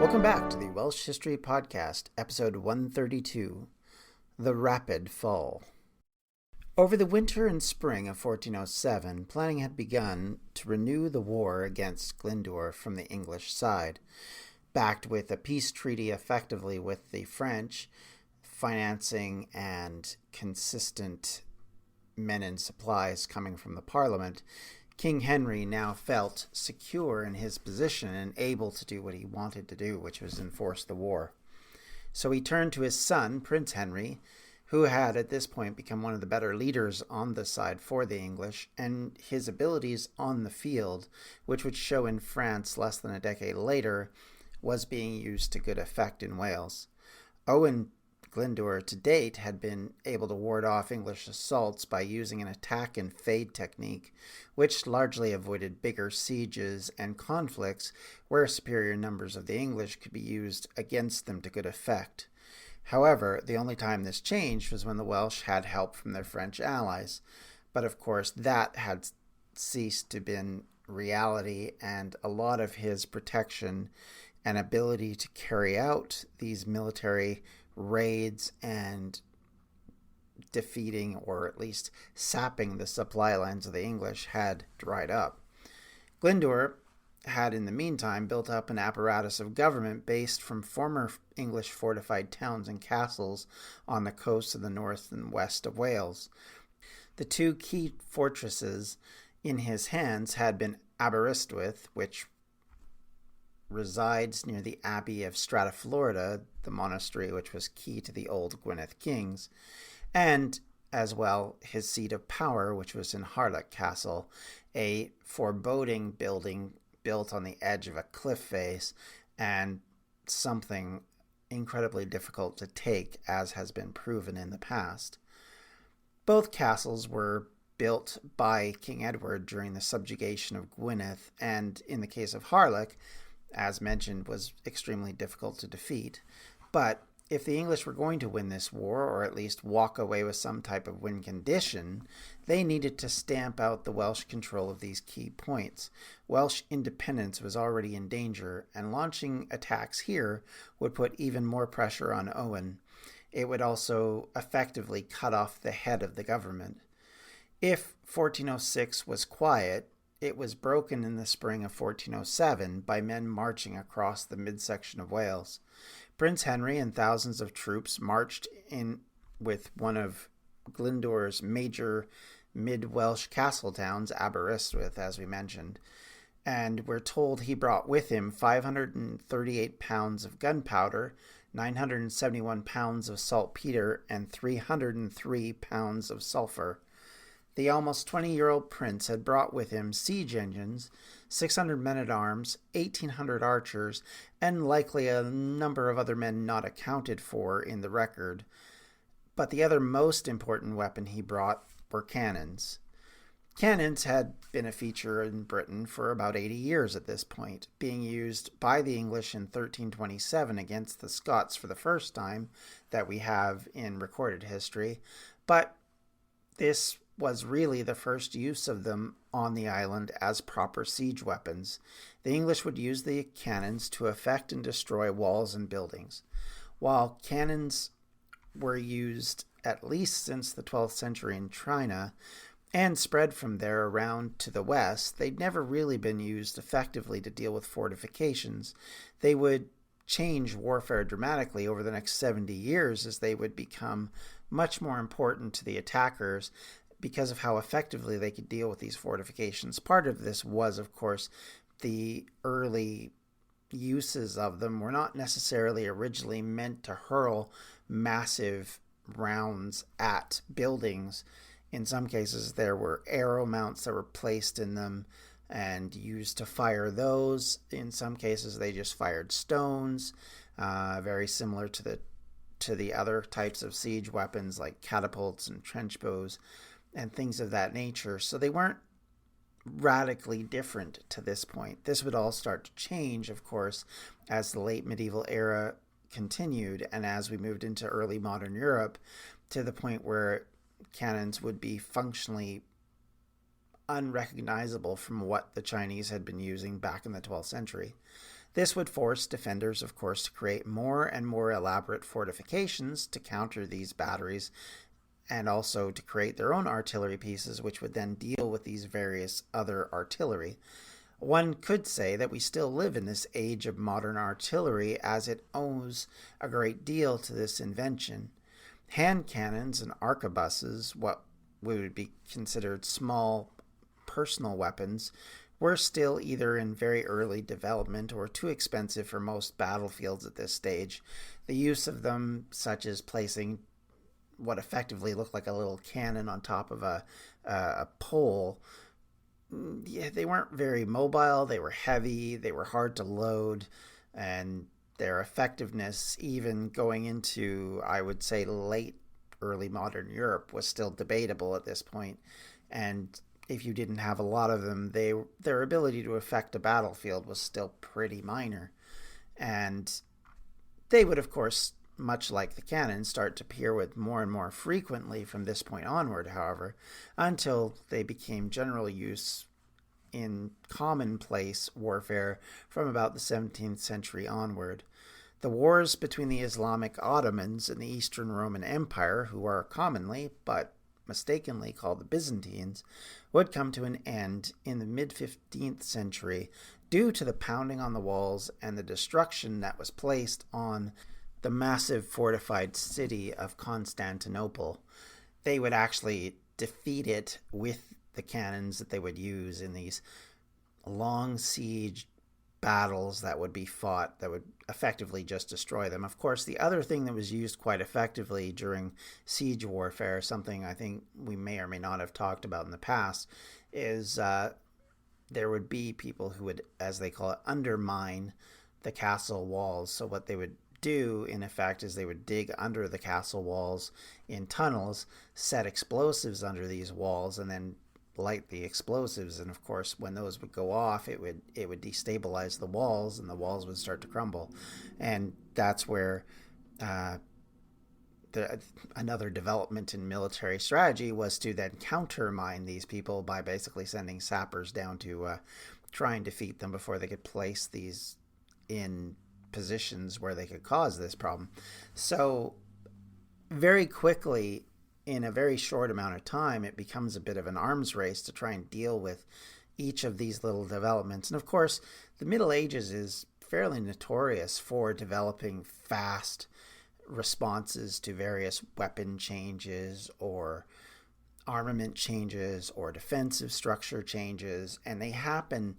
Welcome back to the Welsh History Podcast, episode 132, The Rapid Fall. Over the winter and spring of 1407, planning had begun to renew the war against Glyndŵr from the English side. Backed with a peace treaty effectively with the French, financing and consistent men and supplies coming from the Parliament, King Henry now felt secure in his position and able to do what he wanted to do, which was enforce the war. So he turned to his son, Prince Henry, who had at this point become one of the better leaders on the side for the English, and his abilities on the field, which would show in France less than a decade later, was being used to good effect in Wales. Owain Glyndŵr to date had been able to ward off English assaults by using an attack and fade technique, which largely avoided bigger sieges and conflicts where superior numbers of the English could be used against them to good effect. However, the only time this changed was when the Welsh had help from their French allies. But of course, that had ceased to be reality, and a lot of his protection and ability to carry out these military raids and defeating or at least sapping the supply lines of the English had dried up. Glyndŵr had in the meantime built up an apparatus of government based from former English fortified towns and castles on the coasts of the north and west of Wales. The two key fortresses in his hands had been Aberystwyth, which resides near the Abbey of Strataflorida, the monastery which was key to the old Gwynedd kings, and as well his seat of power, which was in Harlech Castle, a foreboding building built on the edge of a cliff face and something incredibly difficult to take, as has been proven in the past. Both castles were built by King Edward during the subjugation of Gwynedd, and in the case of Harlech, as mentioned, was extremely difficult to defeat. But if the English were going to win this war, or at least walk away with some type of win condition, they needed to stamp out the Welsh control of these key points. Welsh independence was already in danger, and launching attacks here would put even more pressure on Owain. It would also effectively cut off the head of the government. If 1406 was quiet, it was broken in the spring of 1407 by men marching across the midsection of Wales. Prince Henry and thousands of troops marched in with one of Glyndŵr's major mid-Welsh castle towns, Aberystwyth, as we mentioned, and we're told he brought with him 538 pounds of gunpowder, 971 pounds of saltpeter, and 303 pounds of sulfur. The almost 20-year-old prince had brought with him siege engines, 600 men-at-arms, 1,800 archers, and likely a number of other men not accounted for in the record. But the other most important weapon he brought were cannons. Cannons had been a feature in Britain for about 80 years at this point, being used by the English in 1327 against the Scots for the first time that we have in recorded history. But this was really the first use of them on the island as proper siege weapons. The English would use the cannons to affect and destroy walls and buildings. While cannons were used at least since the 12th century in China and spread from there around to the west, they'd never really been used effectively to deal with fortifications. They would change warfare dramatically over the next 70 years as they would become much more important to the attackers because of how effectively they could deal with these fortifications. Part of this was, of course, the early uses of them were not necessarily originally meant to hurl massive rounds at buildings. In some cases, there were arrow mounts that were placed in them and used to fire those. In some cases, they just fired stones, very similar to the other types of siege weapons like catapults and trench bows and things of that nature. So they weren't radically different to this point. This would all start to change, of course, as the late medieval era continued and as we moved into early modern Europe, to the point where cannons would be functionally unrecognizable from what the Chinese had been using back in the 12th century. This would force defenders, of course, to create more and more elaborate fortifications to counter these batteries, and also to create their own artillery pieces, which would then deal with these various other artillery. One could say that we still live in this age of modern artillery, as it owes a great deal to this invention. Hand cannons and arquebuses, what would be considered small personal weapons, were still either in very early development or too expensive for most battlefields at this stage. The use of them, such as placing what effectively looked like a little cannon on top of a pole, they weren't very mobile, they were heavy, they were hard to load, and their effectiveness, even going into, I would say, late early modern Europe, was still debatable at this point. And if you didn't have a lot of them, their ability to affect a battlefield was still pretty minor. And they would, of course, much like the cannon, start to appear with more and more frequently from this point onward, however, until they became general use in commonplace warfare from about the 17th century onward. The wars between the Islamic Ottomans and the Eastern Roman Empire, who are commonly, but mistakenly called the Byzantines, would come to an end in the mid-15th century due to the pounding on the walls and the destruction that was placed on the massive fortified city of Constantinople. They would actually defeat it with the cannons that they would use in these long siege battles that would be fought that would effectively just destroy them. Of course, the other thing that was used quite effectively during siege warfare, something I think we may or may not have talked about in the past, is there would be people who would, as they call it, undermine the castle walls. So what they would do, in effect, is they would dig under the castle walls in tunnels, set explosives under these walls, and then light the explosives. And of course, when those would go off, it would destabilize the walls, and the walls would start to crumble. And that's where another development in military strategy was to then countermine these people by basically sending sappers down to try and defeat them before they could place these in positions where they could cause this problem. So very quickly, in a very short amount of time, it becomes a bit of an arms race to try and deal with each of these little developments. And of course, the Middle Ages is fairly notorious for developing fast responses to various weapon changes or armament changes or defensive structure changes. And they happen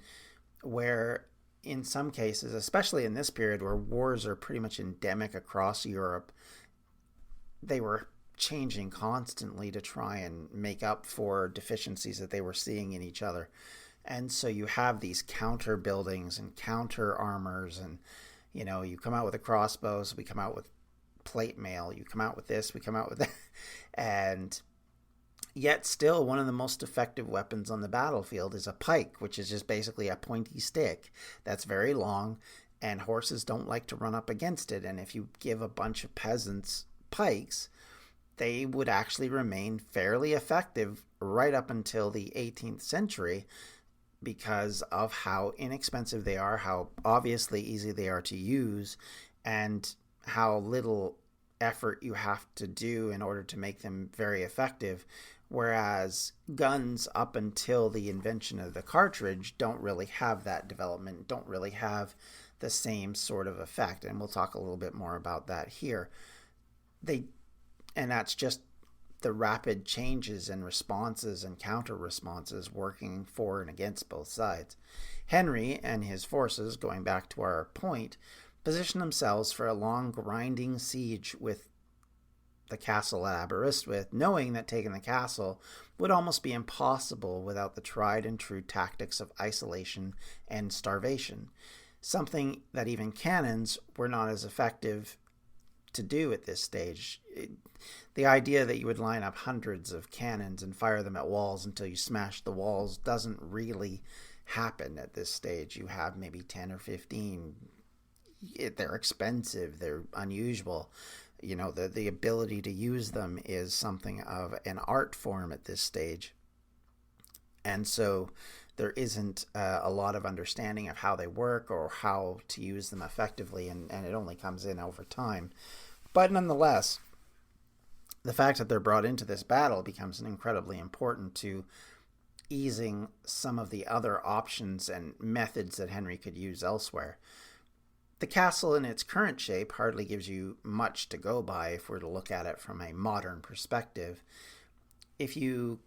where, in some cases, especially in this period where wars are pretty much endemic across Europe, they were changing constantly to try and make up for deficiencies that they were seeing in each other. And so you have these counter buildings and counter armors, and you come out with a crossbow, so we come out with plate mail, you come out with this, we come out with that. And yet still, one of the most effective weapons on the battlefield is a pike, which is just basically a pointy stick that's very long, and horses don't like to run up against it. And if you give a bunch of peasants pikes, they would actually remain fairly effective right up until the 18th century because of how inexpensive they are, how obviously easy they are to use, and how little effort you have to do in order to make them very effective. Whereas guns, up until the invention of the cartridge, don't really have that development, don't really have the same sort of effect. And we'll talk a little bit more about that here. And that's just the rapid changes and responses and counter responses working for and against both sides. Henry and his forces, going back to our point, positioned themselves for a long grinding siege with the castle at Aberystwyth, knowing that taking the castle would almost be impossible without the tried and true tactics of isolation and starvation, something that even cannons were not as effective to do at this stage. The idea that you would line up hundreds of cannons and fire them at walls until you smash the walls doesn't really happen at this stage. You have maybe 10 or 15. They're expensive, they're unusual. The ability to use them is something of an art form at this stage. And so there isn't a lot of understanding of how they work or how to use them effectively, and it only comes in over time. But nonetheless, the fact that they're brought into this battle becomes incredibly important to easing some of the other options and methods that Henry could use elsewhere. The castle in its current shape hardly gives you much to go by if we're to look at it from a modern perspective. If you,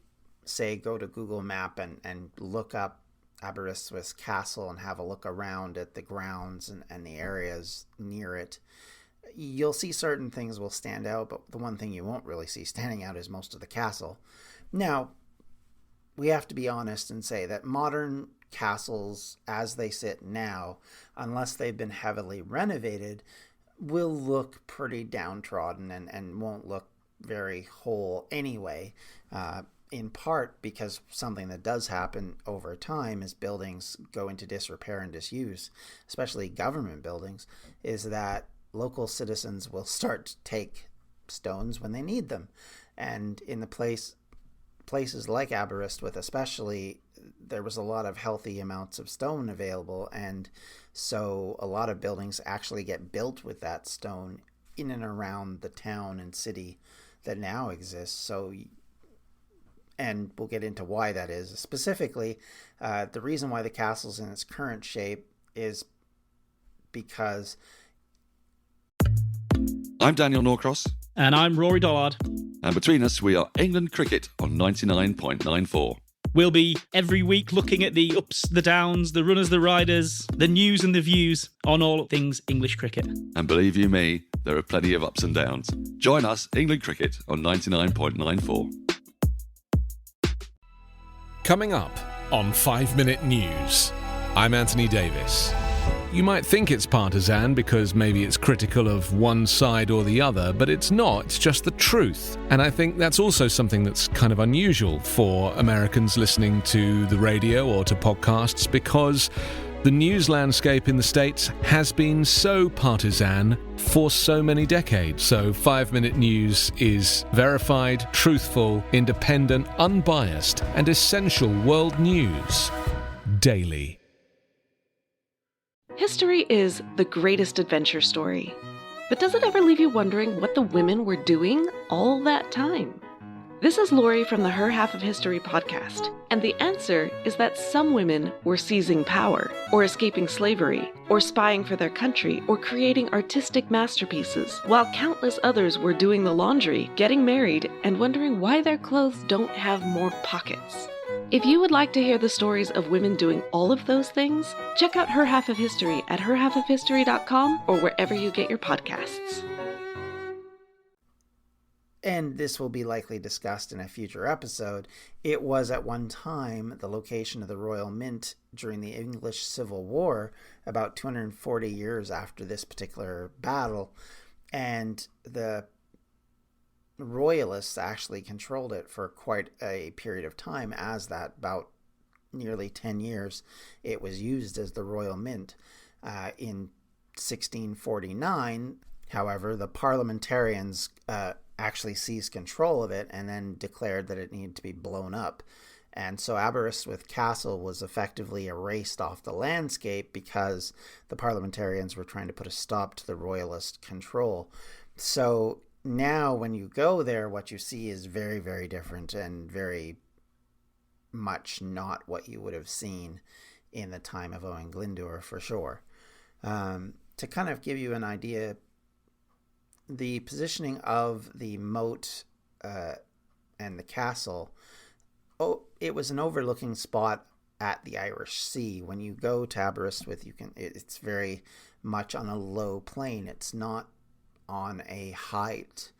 say, go to Google Map and look up Aberystwyth's castle and have a look around at the grounds and the areas near it, you'll see certain things will stand out, but the one thing you won't really see standing out is most of the castle. Now, we have to be honest and say that modern castles, as they sit now, unless they've been heavily renovated, will look pretty downtrodden and won't look very whole anyway, in part because something that does happen over time as buildings go into disrepair and disuse, especially government buildings, is that local citizens will start to take stones when they need them. And in the places like Aberystwyth especially, there was a lot of healthy amounts of stone available, and so a lot of buildings actually get built with that stone in and around the town and city that now exists. So, and we'll get into why that is. Specifically, the reason why the castle's in its current shape is because... I'm Daniel Norcross. And I'm Rory Dollard. And between us, we are England Cricket on 99.94. We'll be every week looking at the ups, the downs, the runners, the riders, the news and the views on all things English cricket. And believe you me, there are plenty of ups and downs. Join us, England Cricket, on 99.94. Coming up on 5 Minute News, I'm Anthony Davis. You might think it's partisan because maybe it's critical of one side or the other, but it's not. It's just the truth. And I think that's also something that's kind of unusual for Americans listening to the radio or to podcasts, because the news landscape in the States has been so partisan for so many decades. So 5 Minute News is verified, truthful, independent, unbiased, and essential world news daily. History is the greatest adventure story. But does it ever leave you wondering what the women were doing all that time? This is Lori from the Her Half of History podcast, and the answer is that some women were seizing power, or escaping slavery, or spying for their country, or creating artistic masterpieces, while countless others were doing the laundry, getting married, and wondering why their clothes don't have more pockets. If you would like to hear the stories of women doing all of those things, check out Her Half of History at herhalfofhistory.com or wherever you get your podcasts. And this will be likely discussed in a future episode. It was at one time the location of the Royal Mint during the English Civil War, about 240 years after this particular battle, and the Royalists actually controlled it for quite a period of time. As that, about nearly 10 years, it was used as the Royal Mint. In 1649, however, the parliamentarians actually seized control of it and then declared that it needed to be blown up. And so Aberystwyth Castle was effectively erased off the landscape because the parliamentarians were trying to put a stop to the Royalist control. So now when you go there, what you see is very, very different and very much not what you would have seen in the time of Owain Glyndwr, for sure. To kind of give you an idea, the positioning of the moat and the castle, it was an overlooking spot at the Irish Sea. When you go to Aberystwyth, it's very much on a low plain. It's not on a height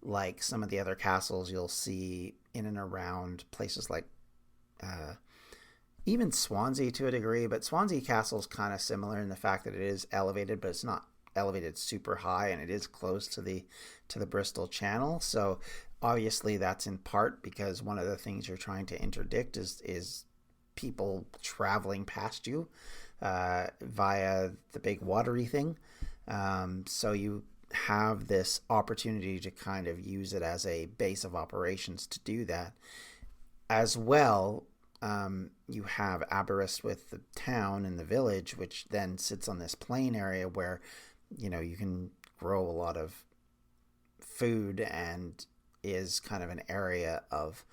like some of the other castles you'll see in and around places like even Swansea to a degree, but Swansea Castle is kind of similar in the fact that it is elevated, but it's not elevated super high, and it is close to the Bristol Channel. So obviously that's in part because one of the things you're trying to interdict is people traveling past you via the big watery thing. So you have this opportunity to kind of use it as a base of operations to do that. As well, you have Aberystwyth, the town and the village, which then sits on this plain area where, you can grow a lot of food and is kind of an area of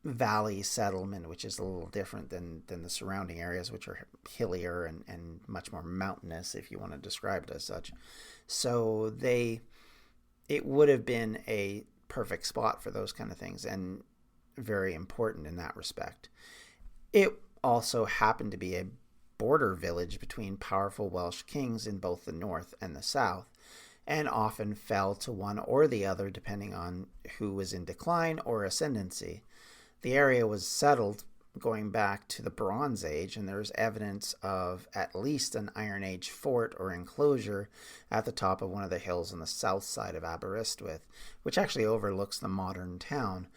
valley settlement, which is a little different than the surrounding areas, which are hillier and much more mountainous, if you want to describe it as such. So it would have been a perfect spot for those kind of things, and very important in that respect. It also happened to be a border village between powerful Welsh kings in both the north and the south, and often fell to one or the other depending on who was in decline or ascendancy. The area was settled going back to the Bronze Age, and there's evidence of at least an Iron Age fort or enclosure at the top of one of the hills on the south side of Aberystwyth, which actually overlooks the modern town.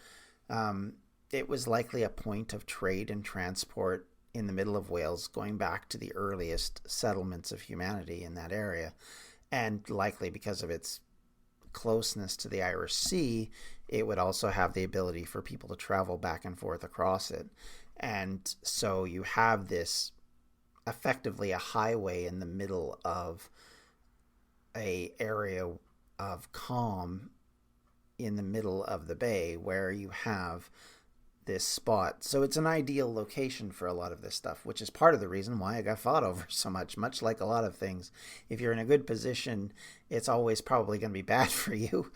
It was likely a point of trade and transport in the middle of Wales, going back to the earliest settlements of humanity in that area, and likely because of its closeness to the Irish Sea, it would also have the ability for people to travel back and forth across it. And so you have this effectively a highway in the middle of a area of calm in the middle of the bay where you have this spot. So it's an ideal location for a lot of this stuff, which is part of the reason why I got fought over so much like a lot of things. If you're in a good position, it's always probably going to be bad for you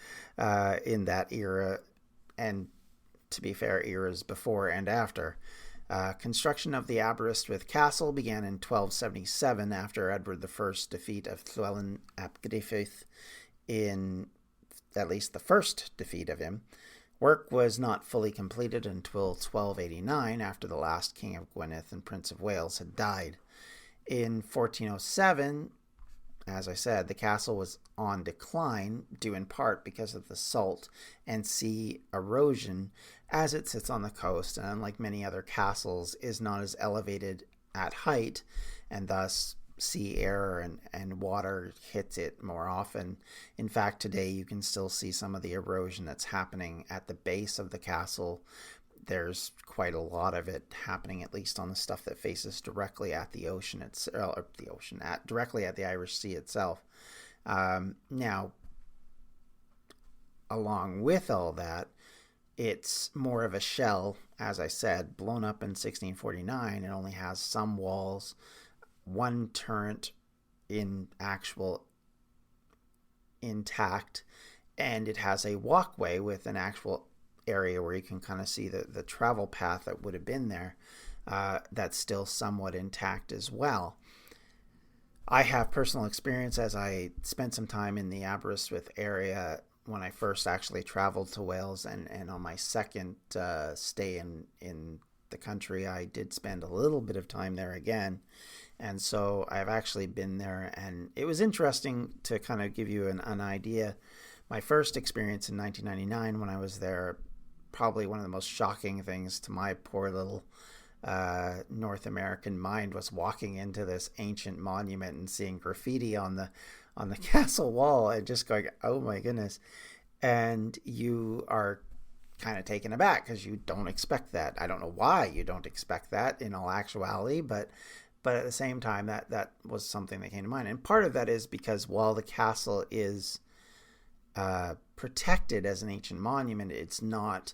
in that era, and to be fair, eras before and after. Construction of the Aberystwyth Castle began in 1277 after Edward I's defeat of Llywelyn ap Gruffudd, in at least the first defeat of him. Work was not fully completed until 1289, after the last King of Gwynedd and Prince of Wales had died. In 1407, as I said, the castle was on decline, due in part because of the salt and sea erosion, as it sits on the coast, and unlike many other castles, is not as elevated at height, and thus sea air and water hits it more often. In fact, today you can still see some of the erosion that's happening at the base of the castle. There's quite a lot of it happening, at least on the stuff that faces directly at the ocean directly at the Irish Sea itself. Now, along with all that, it's more of a shell, as I said, blown up in 1649. It only has some walls, one turret in actual intact, and it has a walkway with an actual area where you can kind of see the travel path that would have been there, that's still somewhat intact as well. I have personal experience, as I spent some time in the Aberystwyth area when I first actually traveled to Wales, and on my second stay in the country, I did spend a little bit of time there again. And so I've actually been there, and it was interesting to kind of give you an idea. My first experience in 1999 when I was there, probably one of the most shocking things to my poor little North American mind was walking into this ancient monument and seeing graffiti on the castle wall and just going, oh my goodness. And you are kind of taken aback because you don't expect that. I don't know why you don't expect that in all actuality, but at the same time, that was something that came to mind. And part of that is because while the castle is protected as an ancient monument, it's not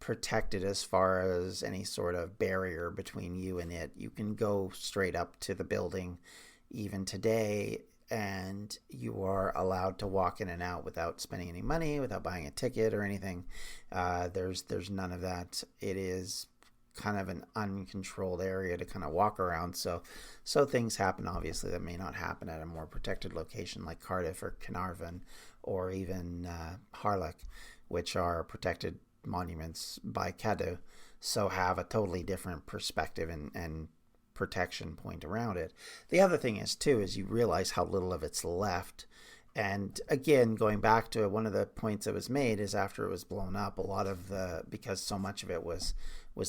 protected as far as any sort of barrier between you and it. You can go straight up to the building even today, and you are allowed to walk in and out without spending any money, without buying a ticket or anything. There's none of that. It is kind of an uncontrolled area to kind of walk around. So things happen, obviously, that may not happen at a more protected location like Cardiff or Carnarvon or even Harlech, which are protected monuments by Cadw, so have a totally different perspective and protection point around it. The other thing is, too, is you realize how little of it's left. And again, going back to one of the points that was made is after it was blown up, because so much of it was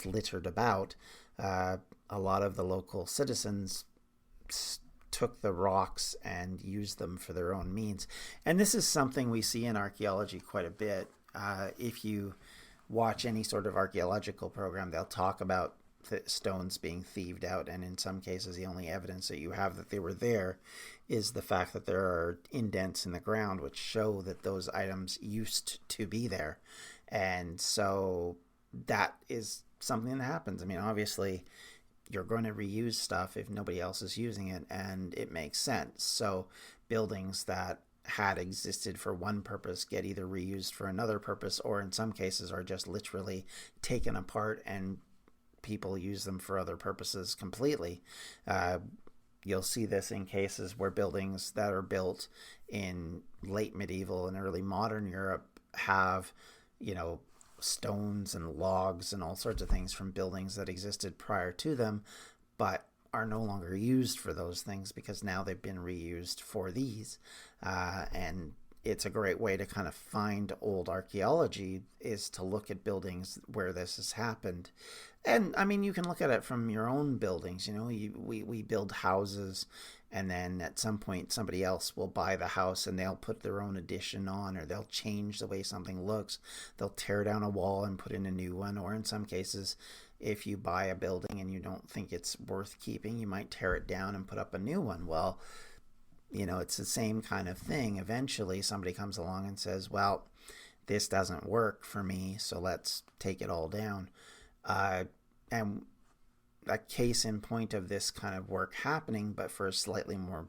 littered about, a lot of the local citizens took the rocks and used them for their own means. And this is something we see in archaeology quite a bit. If you watch any sort of archaeological program, they'll talk about stones being thieved out, and in some cases the only evidence that you have that they were there is the fact that there are indents in the ground which show that those items used to be there. And so that is something that happens. I mean, obviously you're going to reuse stuff if nobody else is using it, and it makes sense. So buildings that had existed for one purpose get either reused for another purpose, or in some cases are just literally taken apart and people use them for other purposes completely. You'll see this in cases where buildings that are built in late medieval and early modern Europe have, stones and logs and all sorts of things from buildings that existed prior to them, but are no longer used for those things because now they've been reused for these. And it's a great way to kind of find old archaeology, is to look at buildings where this has happened. And I mean, you can look at it from your own buildings. We build houses, and then at some point somebody else will buy the house and they'll put their own addition on, or they'll change the way something looks. They'll tear down a wall and put in a new one, or in some cases, if you buy a building and you don't think it's worth keeping, you might tear it down and put up a new one. Well, it's the same kind of thing. Eventually somebody comes along and says, well, this doesn't work for me, so let's take it all down. And a case in point of this kind of work happening, but for a slightly more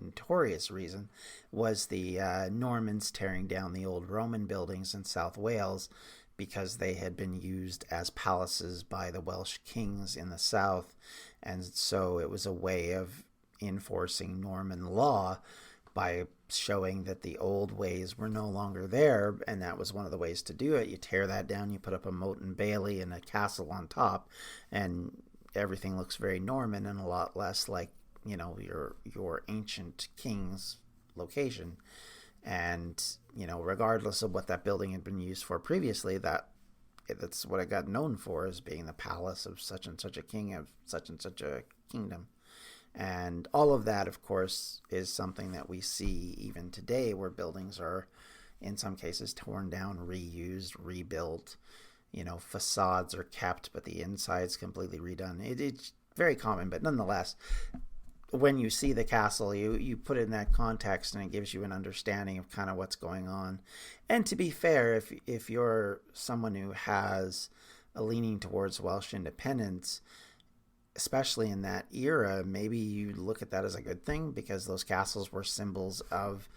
notorious reason, was the Normans tearing down the old Roman buildings in South Wales because they had been used as palaces by the Welsh kings in the south. And so it was a way of enforcing Norman law by showing that the old ways were no longer there, and that was one of the ways to do it. You tear that down, you put up a moat and bailey and a castle on top, and everything looks very Norman and a lot less like, your ancient king's location. And, regardless of what that building had been used for previously, that's what it got known for, as being the palace of such and such a king of such and such a kingdom. And all of that, of course, is something that we see even today, where buildings are, in some cases, torn down, reused, rebuilt. Facades are kept, but the inside's completely redone. It's very common, but nonetheless, when you see the castle, you put it in that context, and it gives you an understanding of kind of what's going on. And to be fair, if you're someone who has a leaning towards Welsh independence, especially in that era, maybe you look at that as a good thing, because those castles were symbols of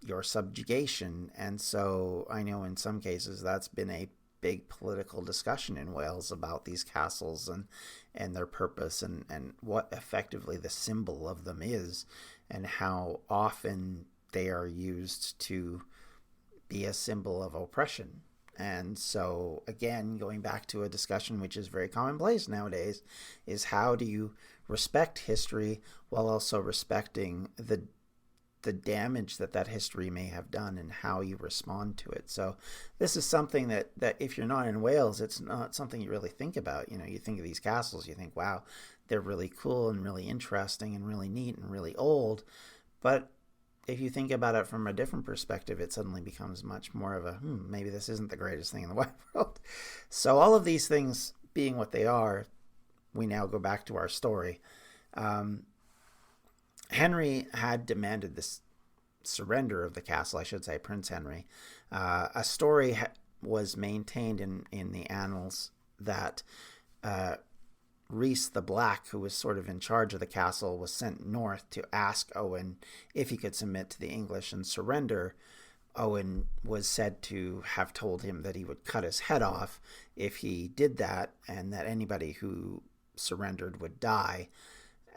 your subjugation. And so I know in some cases that's been a big political discussion in Wales about these castles and their purpose, and what effectively the symbol of them is, and how often they are used to be a symbol of oppression. And so, again, going back to a discussion which is very commonplace nowadays, is how do you respect history while also respecting the damage that history may have done, and how you respond to it. So this is something that if you're not in Wales, it's not something you really think about. You think of these castles, you think, wow, they're really cool and really interesting and really neat and really old. But if you think about it from a different perspective, it suddenly becomes much more of a, maybe this isn't the greatest thing in the wide world. So all of these things being what they are, we now go back to our story. Henry had demanded this surrender of the castle, I should say, Prince Henry. A story was maintained in the annals that Rhys the Black, who was sort of in charge of the castle, was sent north to ask Owain if he could submit to the English and surrender. Owain was said to have told him that he would cut his head off if he did that, and that anybody who surrendered would die.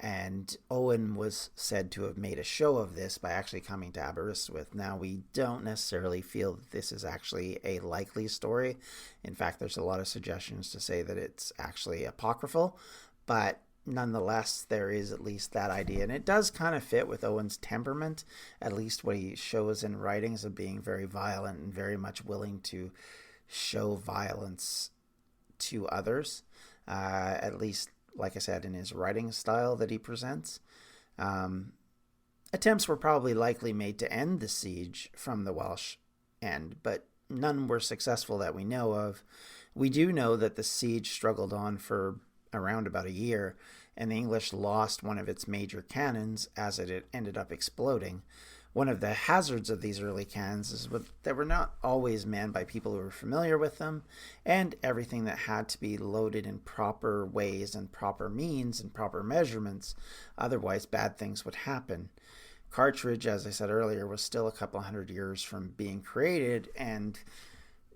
And Owain was said to have made a show of this by actually coming to Aberystwyth. Now, we don't necessarily feel that this is actually a likely story. In fact, there's a lot of suggestions to say that it's actually apocryphal. But nonetheless, there is at least that idea. And it does kind of fit with Owain's temperament, at least what he shows in writings of being very violent and very much willing to show violence to others, at least, like I said, in his writing style that he presents. Attempts were probably likely made to end the siege from the Welsh end, but none were successful that we know of. We do know that the siege struggled on for around about a year, and the English lost one of its major cannons as it ended up exploding. One of the hazards of these early cannons is that they were not always manned by people who were familiar with them, and everything that had to be loaded in proper ways and proper means and proper measurements. Otherwise, bad things would happen. Cartridge, as I said earlier, was still a couple hundred years from being created, and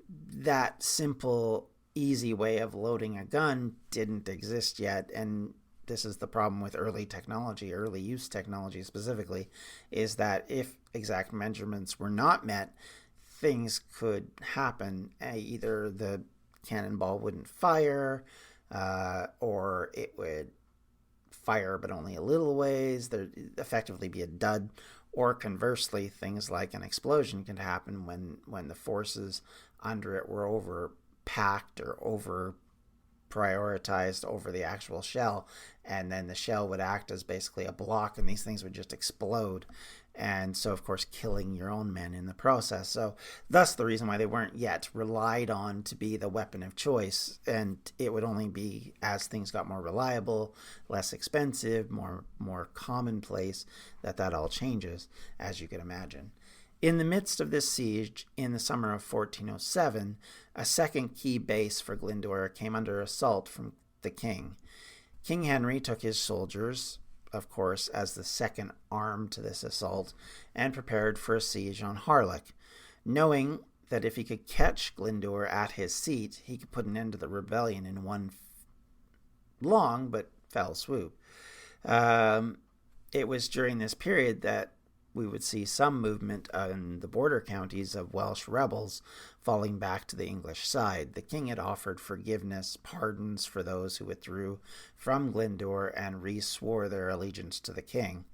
that simple, easy way of loading a gun didn't exist yet. And this is the problem with early technology, early use technology specifically, is that if exact measurements were not met, things could happen. Either the cannonball wouldn't fire, or it would fire but only a little ways. There'd effectively be a dud. Or conversely, things like an explosion can happen when the forces under it were overpacked or over prioritized over the actual shell, and then the shell would act as basically a block, and these things would just explode, and so of course killing your own men in the process. So thus the reason why they weren't yet relied on to be the weapon of choice, and it would only be as things got more reliable, less expensive, more commonplace, that all changes, as you could imagine. In the midst of this siege, in the summer of 1407, a second key base for Glyndŵr came under assault from the king. King Henry took his soldiers, of course, as the second arm to this assault, and prepared for a siege on Harlech, knowing that if he could catch Glyndŵr at his seat, he could put an end to the rebellion in one long but fell swoop. It was during this period that we would see some movement in the border counties of Welsh rebels falling back to the English side. The king had offered forgiveness, pardons for those who withdrew from Glyndŵr and re-swore their allegiance to the king.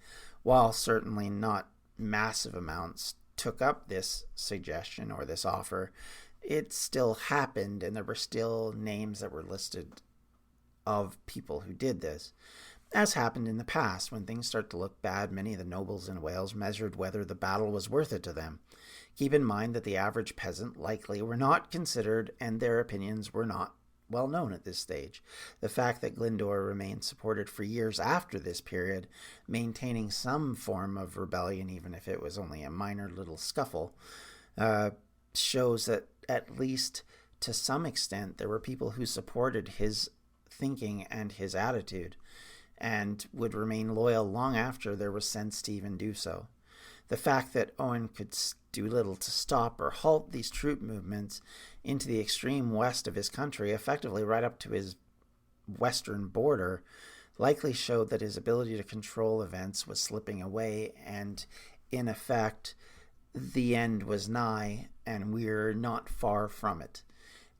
While certainly not massive amounts took up this suggestion or this offer, it still happened, and there were still names that were listed of people who did this. As happened in the past, when things start to look bad, many of the nobles in Wales measured whether the battle was worth it to them. Keep in mind that the average peasant likely were not considered, and their opinions were not well known at this stage. The fact that Glyndŵr remained supported for years after this period, maintaining some form of rebellion, even if it was only a minor little scuffle, shows that at least to some extent there were people who supported his thinking and his attitude, and would remain loyal long after there was sense to even do so. The fact that Owain could do little to stop or halt these troop movements into the extreme west of his country, effectively right up to his western border, likely showed that his ability to control events was slipping away, and in effect, the end was nigh, and we're not far from it.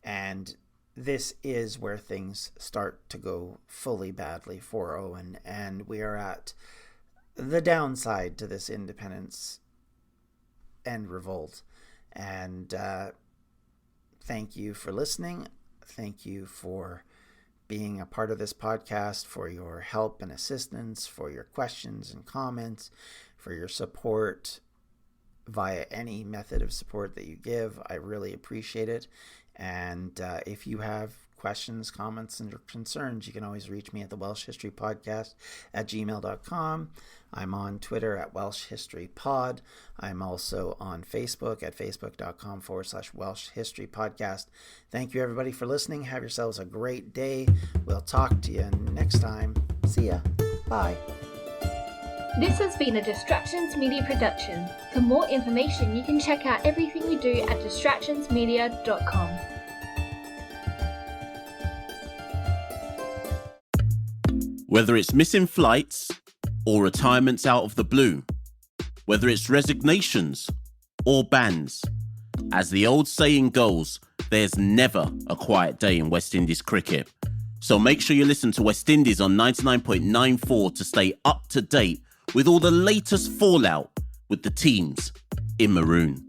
And this is where things start to go fully badly for Owain, and we are at the downside to this independence and revolt. And thank you for listening. Thank you for being a part of this podcast, for your help and assistance, for your questions and comments, for your support via any method of support that you give. I really appreciate it. And if you have questions, comments, and concerns, you can always reach me at the Welsh History Podcast at gmail.com. I'm on Twitter at Welsh History Pod. I'm also on Facebook at facebook.com/Welsh History Podcast. Thank you, everybody, for listening. Have yourselves a great day. We'll talk to you next time. See ya. Bye. This has been a Distractions Media production. For more information, you can check out everything we do at distractionsmedia.com. Whether it's missing flights or retirements out of the blue, whether it's resignations or bans, as the old saying goes, there's never a quiet day in West Indies cricket. So make sure you listen to West Indies on 99.94 to stay up to date with all the latest fallout with the teams in maroon.